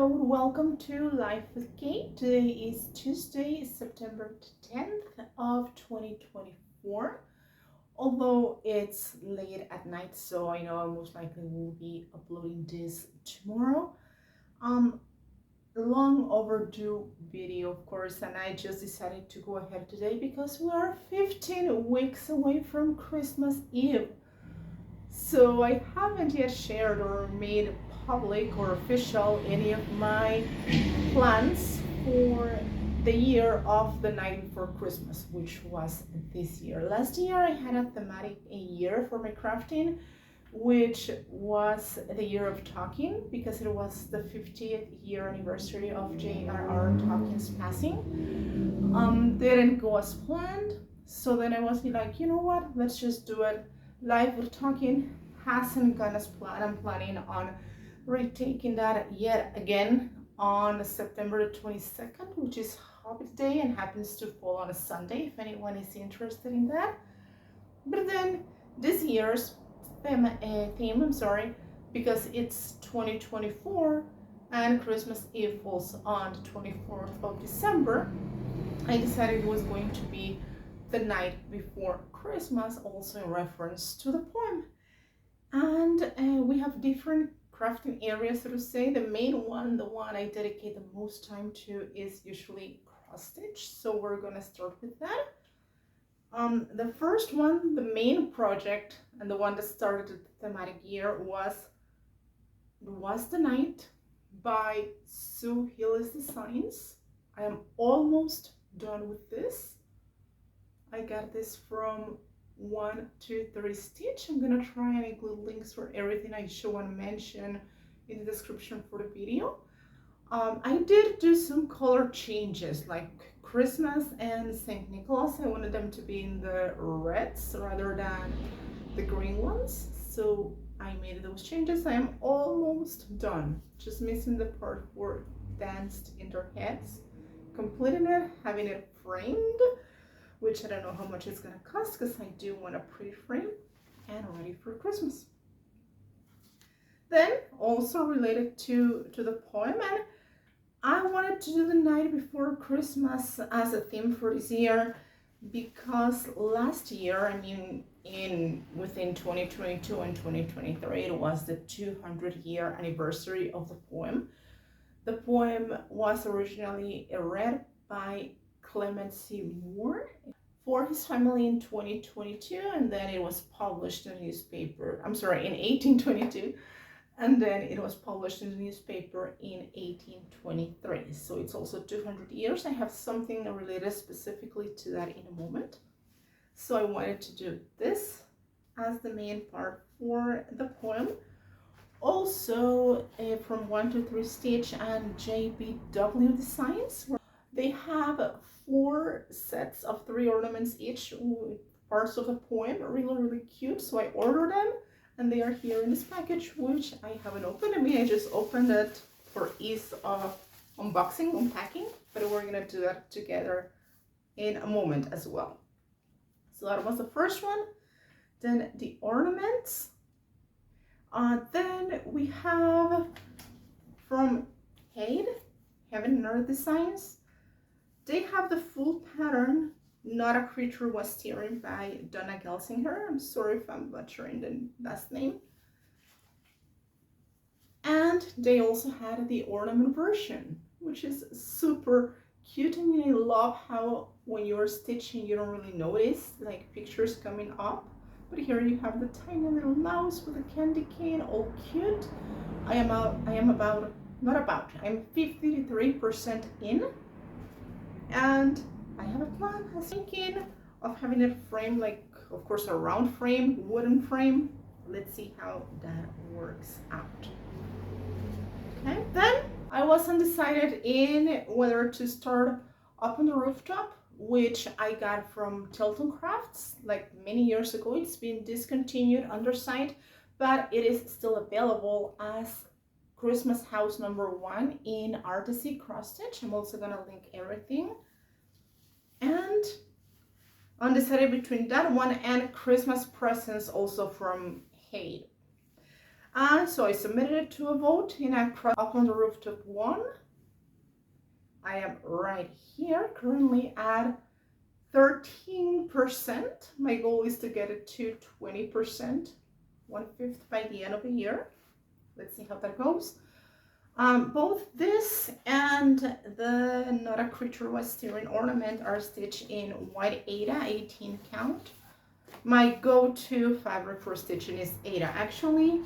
Hello, welcome to Life with Kate. Today is Tuesday, September 10th of 2024. Although it's late at night, so I know I most likely will be uploading this tomorrow. Long overdue video, of course, and I just decided to go ahead today because we are 15 weeks away from Christmas Eve. So I haven't yet shared or made public or official any of my plans for the year of the night before Christmas, which was this year. Last year I had a thematic year for my crafting, which was the year of talking, because it was the 50th year anniversary of J.R.R. Tolkien's passing. Didn't go as planned, so then I was like, you know what, let's just do it. Live with Talking hasn't gone as planned. I'm planning on retaking that yet again on September 22nd, which is Hobbit Day and happens to fall on a Sunday if anyone is interested in that. But then this year's theme, because it's 2024 and Christmas Eve falls on the 24th of December, I decided it was going to be the night before Christmas, also in reference to the poem. And we have different crafting areas, so to say. The main one, the one I dedicate the most time to, is usually cross stitch, so we're gonna start with that. The first one, the main project, and the one that started the thematic year was the Night by Sue Hillis Designs. I am almost done with this. I got this from 1, 2, 3 Stitch. I'm gonna try and include links for everything I show and mention in the description for the video. I did do some color changes, like Christmas and St. Nicholas. I wanted them to be in the reds rather than the green ones, so I made those changes. I am almost done, just missing the part where danced in their heads. Completing it, having it framed, which I don't know how much it's gonna cost because I do want a pretty frame, and ready for Christmas. Then, also related to the poem, and I wanted to do the night before Christmas as a theme for this year, because last year, I mean, within 2022 and 2023, it was the 200-year anniversary of the poem. The poem was originally read by Clemency Moore for his family in 2022, and then it was published in a newspaper, in 1822, and then it was published in the newspaper in 1823. So it's also 200 years. I have something related specifically to that in a moment. So I wanted to do this as the main part for the poem. Also from 1 to 3 Stitch and JBW Designs, they have 4 sets of 3 ornaments each with parts of the poem. Really cute. So I ordered them, and they are here in this package, which I haven't opened. I mean, I just opened it for ease of unpacking, but we're gonna do that together in a moment as well. So that was the first one. Then the ornaments. Then we have from HAED, Heaven and Earth Designs. They have the full pattern, Not a Creature Was Steering by Dona Gelsinger. I'm sorry if I'm butchering the last name. And they also had the ornament version, which is super cute. I mean, I love how when you're stitching, you don't really notice like pictures coming up. But here you have the tiny little mouse with a candy cane, all cute. I'm 53% in. And I have a plan. I was thinking of having it framed, like, of course, a round frame, wooden frame. Let's see how that works out. Okay, then I was undecided in whether to start up on the rooftop, which I got from Tilton Crafts like many years ago. It's been discontinued underside, but it is still available as Christmas house number 1 in Artecy cross stitch. I'm also gonna link everything. And undecided between that one and Christmas presents, also from HAED. And so I submitted it to a vote in a up on the rooftop one. I am right here, currently at 13%. My goal is to get it to 20%, 1/5 by the end of the year. Let's see how that goes. Both this and the Not a Creature Was Steering ornament are stitched in white Aida 18 count. My go-to fabric for stitching is Aida. Actually,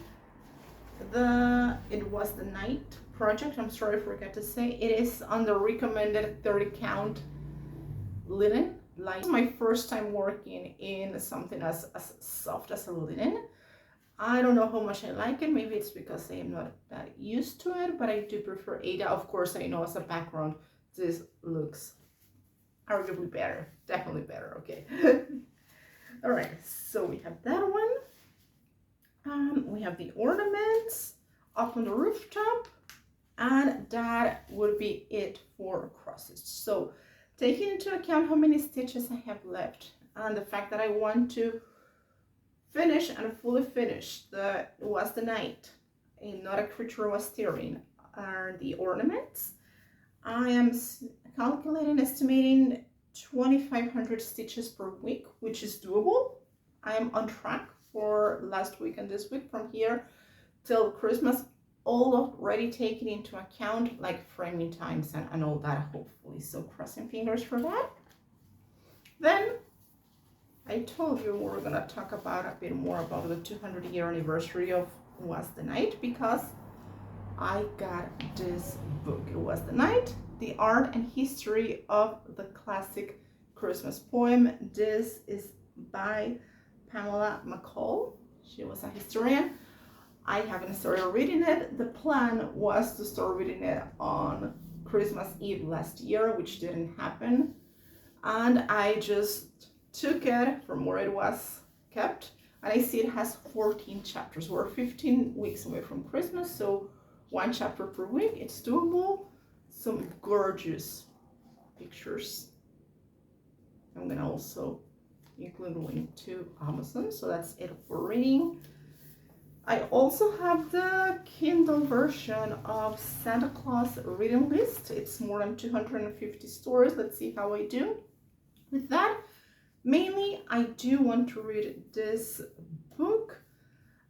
it was the night project. I'm sorry, I forgot to say. It is on the recommended 30 count linen. Like my first time working in something as soft as a linen. I don't know how much I like it. Maybe it's because I am not that used to it, but I do prefer Aida. Of course, I know as a background, this looks arguably better. Definitely better, okay. All right, so we have that one. We have the ornaments up on the rooftop, and that would be it for crosses. So taking into account how many stitches I have left and the fact that I want to finish and fully finish It Was the Night, and Not a Creature Was Steering are the ornaments. I am calculating, estimating 2,500 stitches per week, which is doable. I am on track for last week and this week from here till Christmas, all already taken into account, like framing times and all that, hopefully. So crossing fingers for that. Then I told you we were gonna talk about a bit more about the 200-year anniversary of Was the Night, because I got this book. It Was the Night, The Art and History of the Classic Christmas Poem. This is by Pamela McCall. She was a historian. I haven't started reading it. The plan was to start reading it on Christmas Eve last year, which didn't happen. And I just took it from where it was kept, and I see it has 14 chapters. We're 15 weeks away from Christmas, so 1 chapter per week. It's doable. Some gorgeous pictures. I'm gonna also include a link to Amazon, so that's it for reading. I also have the Kindle version of Santa Claus Reading List. It's more than 250 stories. Let's see how I do with that. Mainly, I do want to read this book.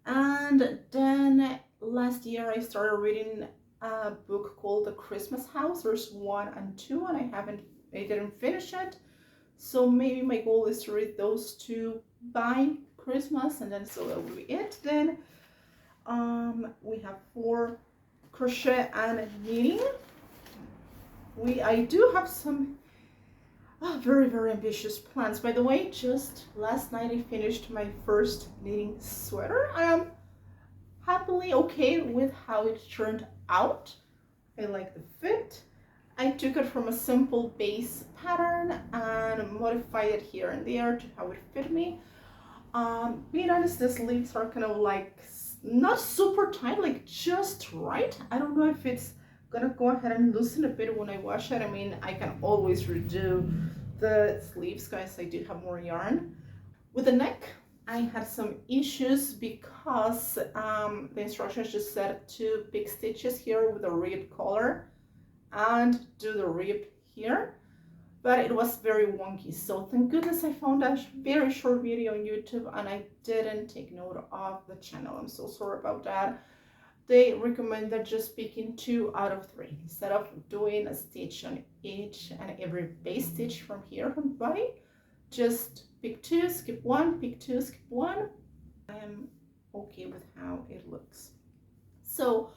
And then last year I started reading a book called The Christmas House. There's 1 and 2, and I didn't finish it. So maybe my goal is to read those 2 by Christmas, and then so that will be it. Then we have 4 crochet and knitting. I do have some very, very ambitious plans. By the way, just last night I finished my first knitting sweater. I am happily okay with how it turned out. I like the fit. I took it from a simple base pattern and modified it here and there to how it fit me. Being honest, the sleeves are kind of like not super tight, like just right. I don't know if it's gonna go ahead and loosen a bit when I wash it. I mean, I can always redo the sleeves guys. I do have more yarn. With the neck, I had some issues because the instructions just said to pick stitches here with a rib collar and do the rib here, but it was very wonky. So thank goodness I found a very short video on YouTube and I didn't take note of the channel. I'm so sorry about that. They recommended just picking 2 out of 3 instead of doing a stitch on each and every base stitch from here from the body. Just pick 2, skip 1, pick 2, skip 1. I am okay with how it looks. So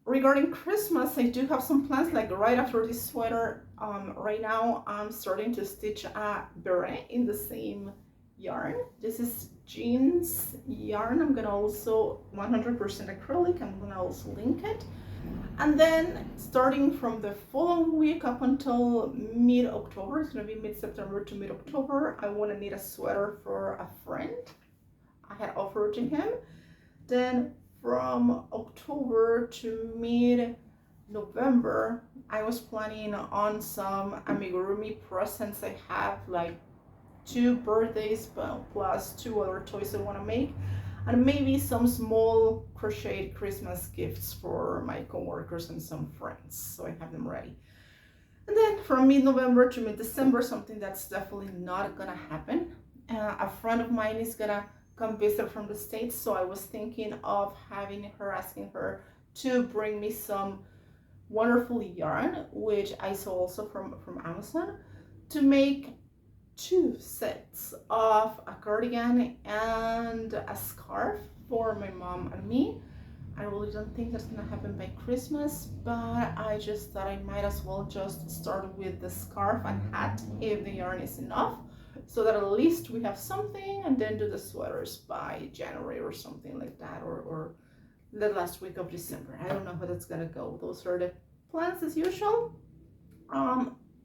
regarding Christmas, I do have some plans, like right after this sweater. Right now I'm starting to stitch a beret in the same yarn. This is jeans yarn. I'm gonna also 100% acrylic. I'm gonna also link it. And then starting from the following week up until mid-October, it's gonna be mid-September to mid-October, I want to knit a sweater for a friend. I had offered to him. Then from October to mid-November, I was planning on some amigurumi presents. I have like 2 birthdays plus 2 other toys I want to make. and maybe some small crocheted Christmas gifts for my coworkers and some friends, so I have them ready. And then from mid-November to mid-December, something that's definitely not gonna happen. A friend of mine is gonna come visit from the States, so I was thinking of asking her to bring me some wonderful yarn, which I saw also from Amazon, to make 2 sets of a cardigan and a scarf for my mom and me. I really don't think that's gonna happen by Christmas, but I just thought I might as well just start with the scarf and hat if the yarn is enough, so that at least we have something, and then do the sweaters by January or something like that, or the last week of December. I don't know how that's gonna go. Those are the plans as usual.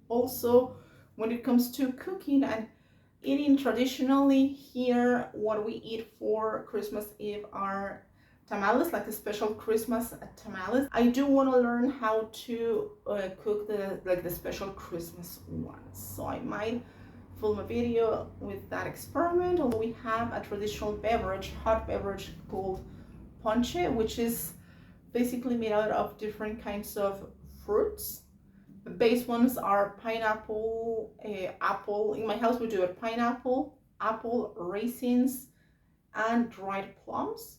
Also, when it comes to cooking and eating, traditionally here, what we eat for Christmas Eve are tamales, like the special Christmas tamales. I do want to learn how to cook the special Christmas ones, so I might film a video with that experiment. Although we have a traditional beverage, hot beverage called ponche, which is basically made out of different kinds of fruits. The base ones are pineapple, apple. In my house we do it pineapple, apple, raisins, and dried plums,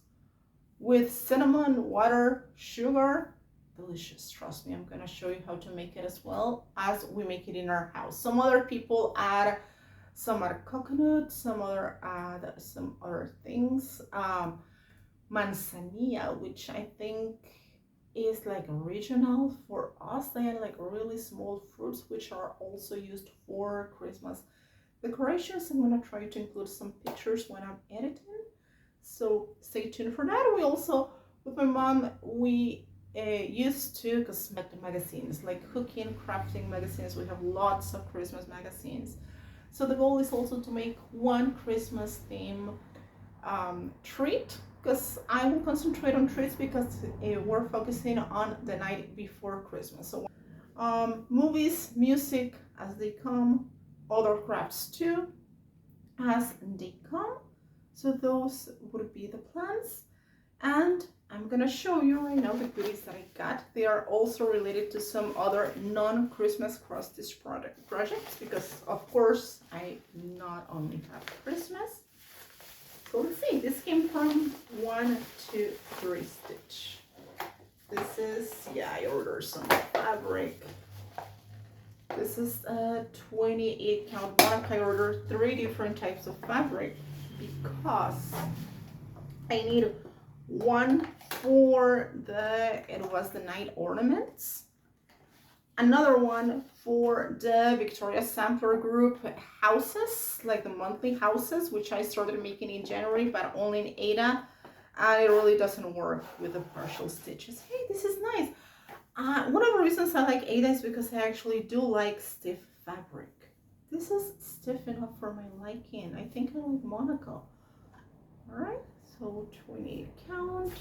with cinnamon, water, sugar. Delicious, trust me. I'm gonna show you how to make it as well as we make it in our house. Some other people add coconut, some other add some other things. Manzanilla, which I think is like regional for us. They are like really small fruits, which are also used for Christmas decorations. I'm gonna try to include some pictures when I'm editing, so stay tuned for that. We also, with my mom, we used to cosmetic magazines, like cooking, crafting magazines. We have lots of Christmas magazines. So the goal is also to make one Christmas theme treat, because I will concentrate on treats because we're focusing on the night before Christmas. So movies, music as they come, other crafts too as they come. So those would be the plans, and I'm gonna show you right now the goodies that I got. They are also related to some other non-Christmas cross-stitch projects, because of course I not only have Christmas. So let's see, this came from 1, 2, 3 stitch. This is, yeah, I ordered some fabric. This is a 28 count one. I ordered 3 different types of fabric because I need one for the night ornaments, another one for the Victoria Sampler Group houses, like the monthly houses, which I started making in January, but only in Ada, and it really doesn't work with the partial stitches. Hey, this is nice. One of the reasons I like Ada is because I actually do like stiff fabric. This is stiff enough for my liking. I think I like Monaco. Alright, so 28 count.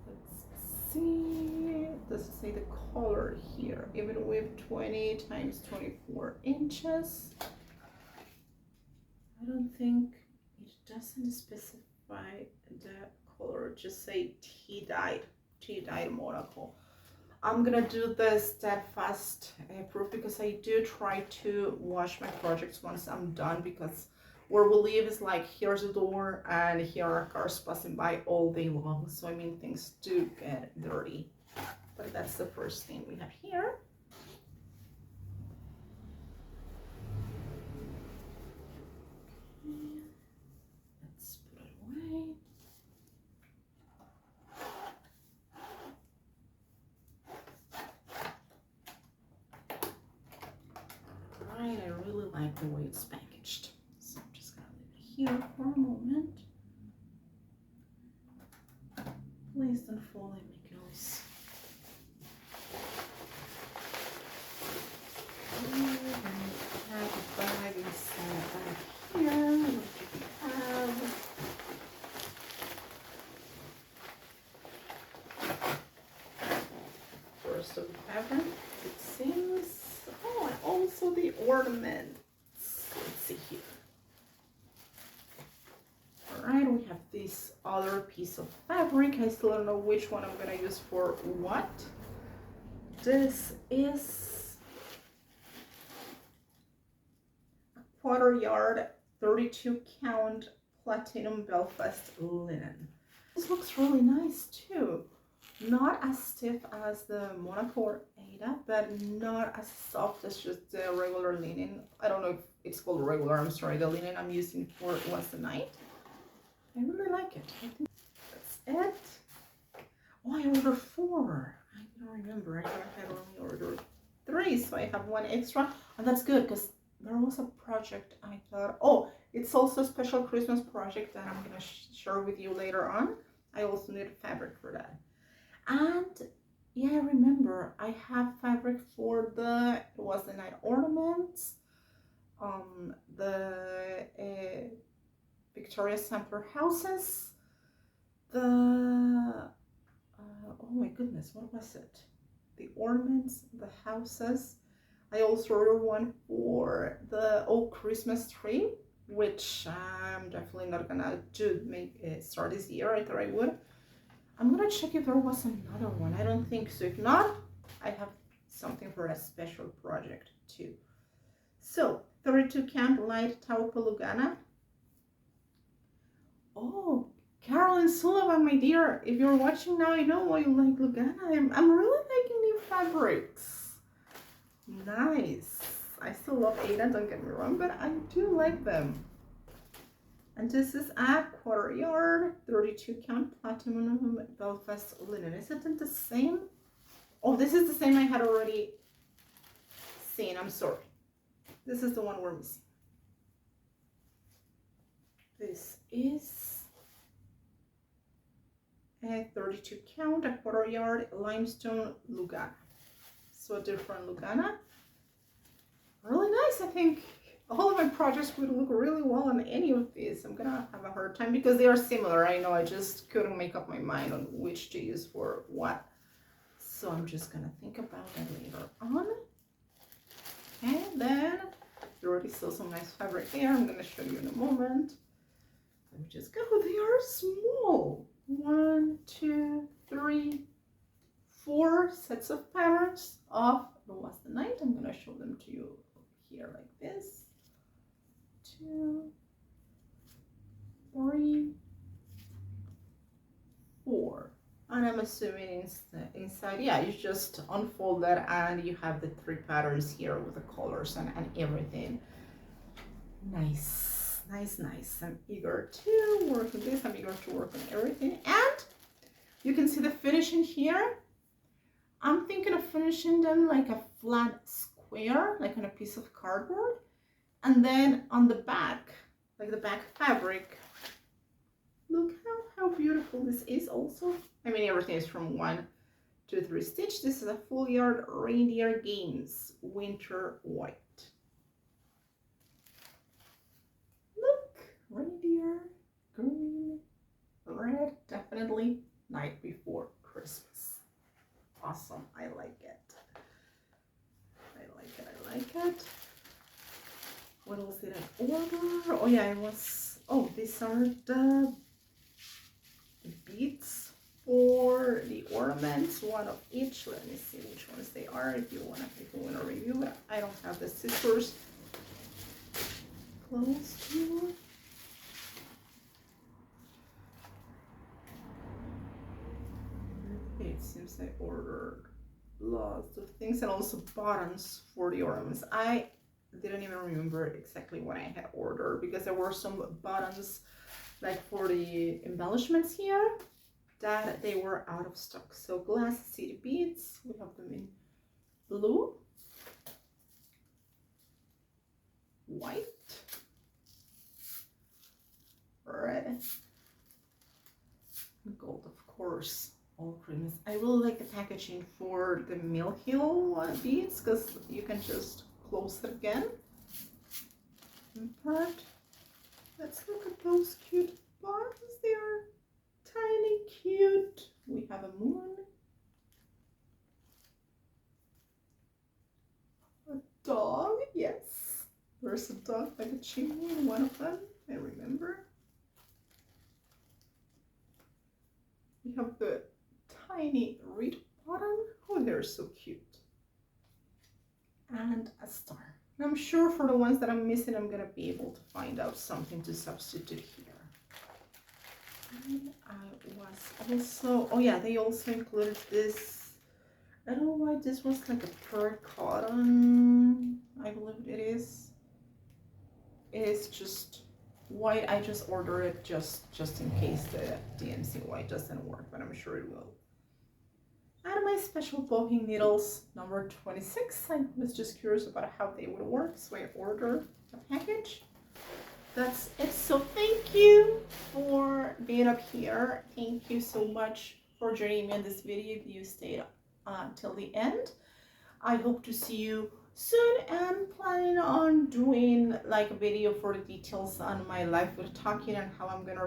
Let's see, does it say the color here? Even with 20 times 24 inches. I don't think it doesn't specify the color, just say tea-dyed Monaco. I'm gonna do the steadfast proof because I do try to wash my projects once I'm done, because where we live is like, here's the door and here are cars passing by all day long, so I mean things do get dirty. But that's the first thing we have here. Let's put it away. Alright, I really like the way it's packaged, so I'm just gonna leave it here for a moment. Please don't fall and make noise. And I have a bag inside back here. What do we have? First of the fabric, it seems. Oh, and also the ornaments. Let's see here. right, we have this other piece of fabric. I still don't know which one I'm gonna use for what. This is a 1/4 yard, 32 count platinum Belfast linen. This looks really nice too. Not as stiff as the Monaco or HAED, but not as soft as just the regular linen. I don't know if it's called regular, I'm sorry, the linen I'm using for once a night. I really like it. I think that's it. Oh, I ordered 4. I don't remember. I had only ordered 3, so I have 1 extra. And that's good because there was a project I thought, oh, it's also a special Christmas project that I'm going to share with you later on. I also need fabric for that. And yeah, I remember I have fabric for it was the night ornaments, the Victoria Sampler houses, the, oh my goodness, what was it? The ornaments, the houses. I also ordered one for the old Christmas tree, which I'm definitely not gonna start this year. I thought I would. I'm gonna check if there was another one. I don't think so. If not, I have something for a special project too. So 32 count light taupe lugana. Oh, Carolyn Sullivan, my dear, if you're watching now, I know why you like lugana. I'm really liking new fabrics. Nice. I still love HAED, don't get me wrong, but I do like them. And this is a 1/4 yard, 32 count platinum Belfast linen. Isn't it the same? Oh, this is the same I had already seen. I'm sorry. This is the one we're missing. This is a 32 count, a 1/4 yard limestone lugana. So a different lugana. Really nice, I think. All of my projects would look really well on any of these. I'm gonna have a hard time because they are similar. I know, I just couldn't make up my mind on which to use for what. So I'm just gonna think about that later on. And then you already saw some nice fabric there. I'm gonna show you in a moment. Let me just go. They are small. 1, 2, 3, 4 sets of patterns of the last night. I'm gonna show them to you here like this. 2, 3, 4, and I'm assuming inside, yeah, you just unfold that and you have the 3 patterns here with the colors and everything. Nice, nice, nice. I'm eager to work on this. I'm eager to work on everything, and you can see the finishing here. I'm thinking of finishing them like a flat square, like on a piece of cardboard. And then on the back, like the back fabric, look how beautiful this is also. I mean, everything is from 1 to 3 stitch. This is a full yard Reindeer Games winter white. Look, reindeer, green, red, definitely night before Christmas. Awesome, I like it. I like it, I like it. What else did I order? Oh yeah, these are the beads for the ornaments, 1 of each. Let me see which ones they are if you wanna review it. I don't have the scissors close to. It seems I ordered lots of things and also buttons for the ornaments. I didn't even remember exactly what I had ordered because there were some buttons like for the embellishments here that they were out of stock. So glass seed beads, we have them in blue, white, red, and gold, of course. All Christmas. I really like the packaging for the Mill Hill beads because you can just close it again. But let's look at those cute buttons. They are tiny, cute. We have a moon, a dog. Yes, there's a dog by the chimney in one of them. I remember. have the tiny reed button. Oh, they're so cute. And a star. And I'm sure for the ones that I'm missing, I'm gonna be able to find out something to substitute here. And I was also, oh yeah, they also included this, I don't know why this was like a pure cotton, I believe it is. It is just white. I just ordered it just in case the DMC white doesn't work, but I'm sure it will. And my special bobbing needles, number 26. I was just curious about how they would work, so I ordered a package. That's it. So thank you for being up here. Thank you so much for joining me in this video if you stayed till the end. I hope to see you soon and planning on doing like a video for the details on my life with talking and how I'm gonna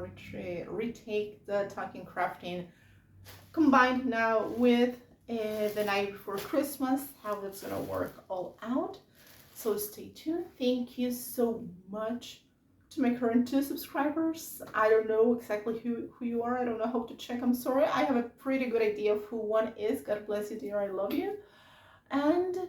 retake the talking crafting combined now with the night before Christmas, how that's gonna work all out. So stay tuned. Thank you so much to my current 2 subscribers. I don't know exactly who you are. I don't know how to check. I'm sorry. I have a pretty good idea of who one is. God bless you, dear. I love you. And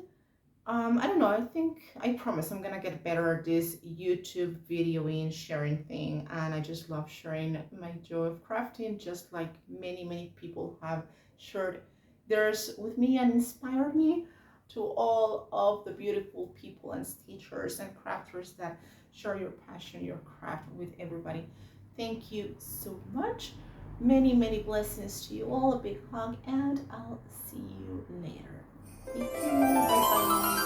I don't know. I promise I'm gonna get better at this YouTube videoing, sharing thing. And I just love sharing my joy of crafting, just like many people have shared theirs with me and inspired me. To all of the beautiful people and teachers and crafters that share your passion, your craft with everybody. Thank you so much. Many blessings to you all. A big hug, and I'll see you later. Thank you. Bye bye.